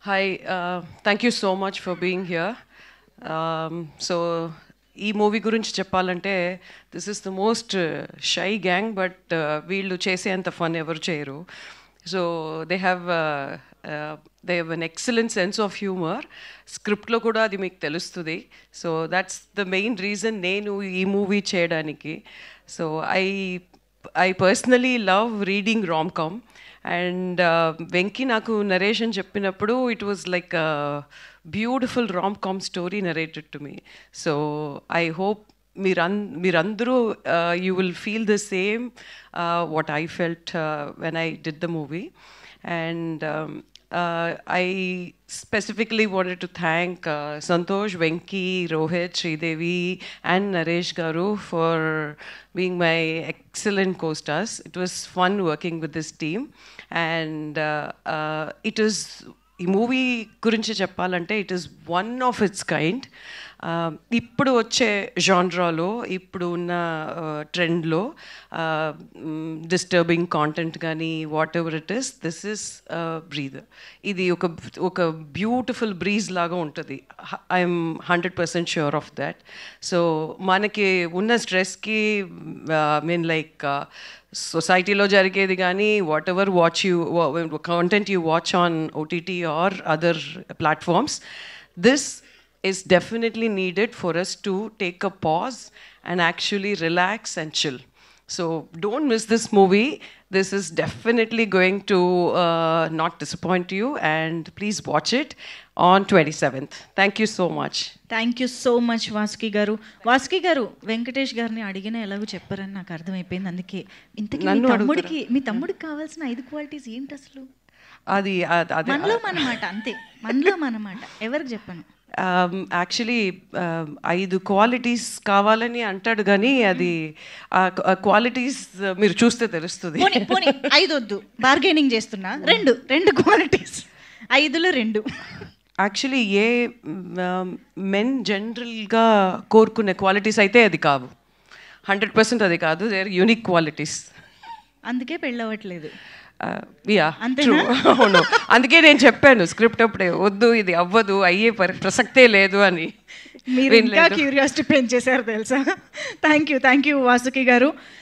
Hi, thank you so much for being here. So, ఈ movie గురించి చెప్పాలంటే this is the most shy gang but వీళ్ళు చేసేంత fun ఎవరు చేయరు. So they have an excellent sense of humour. స్క్రిప్ట్లో కూడా అది మీకు తెలుస్తుంది. So that's the main reason నేను ఈ మూవీ చేయడానికి. So I personally love reading rom com. And Venky నాకు నరేషన్ చెప్పినప్పుడు it was like beautiful rom com story narrated to me. So I hope మీరందరూ you will feel the same what I felt when I did the movie. And I specifically wanted to thank Santosh, Venki, Rohit, Sridevi and Naresh Garu for being my excellent co-stars. It was fun working with this team and it is ఈ movie గురించి చెప్పాలంటే it is one of it's kind. ఇప్పుడు వచ్చే జాన్రాలో ఇప్పుడు ఉన్న ట్రెండ్లో disturbing content కానీ what ever it is, this is breather. ఇది ఒక బ్యూటిఫుల్ బ్రీజ్ లాగా ఉంటుంది. I'm 100% sure of that. So మనకి ఉన్న స్ట్రెస్కి మీన్ లైక్ సొసైటీలో జరిగేది కానీ what ever content you watch on OTT or other platforms, this is definitely needed for us to take a pause and actually relax and chill. So don't miss this movie. This is definitely going to not disappoint you, and please watch it on 27th. Thank you so much. Thank you so much Vasuki గారు. వాసుకి గారు, వెంకటేష్ గారిని అడిగిన ఎలాగో చెప్పారని నాకు అర్థమైపోయింది. అందుకే ఇంతకీ మీ తమ్ముడికి కావాల్సిన 5 క్వాలిటీస్ ఏంటి అసలు? అది మనలో మనమాట, అంతే, మనలో మనమాట. ఎవరికి చెప్పాను? యాక్చువల్లీ 5 క్వాలిటీస్ కావాలని అంటాడు కానీ అది క్వాలిటీస్ మీరు చూస్తే తెలుస్తుంది. 5 వద్దు, బార్గెనింగ్ చేస్తున్నా. రెండు క్వాలిటీస్, 5లో 2. యాక్చువల్లీ ఏ మెన్ జనరల్గా కోరుకునే క్వాలిటీస్ అయితే అది కావు. 100% అది కాదు. They are unique qualities. అందుకే పెళ్ళవట్లేదు. అవును, అందుకే నేను చెప్పాను స్క్రిప్ట్ అప్పుడే, వద్దు ఇది అవ్వదు, అయ్యే ప్రసక్తే లేదు అని. మీరు ఇంకా క్యూరియాసిటీ పెంచేశారు తెలుసా. థ్యాంక్ యూ వాసుకి గారు.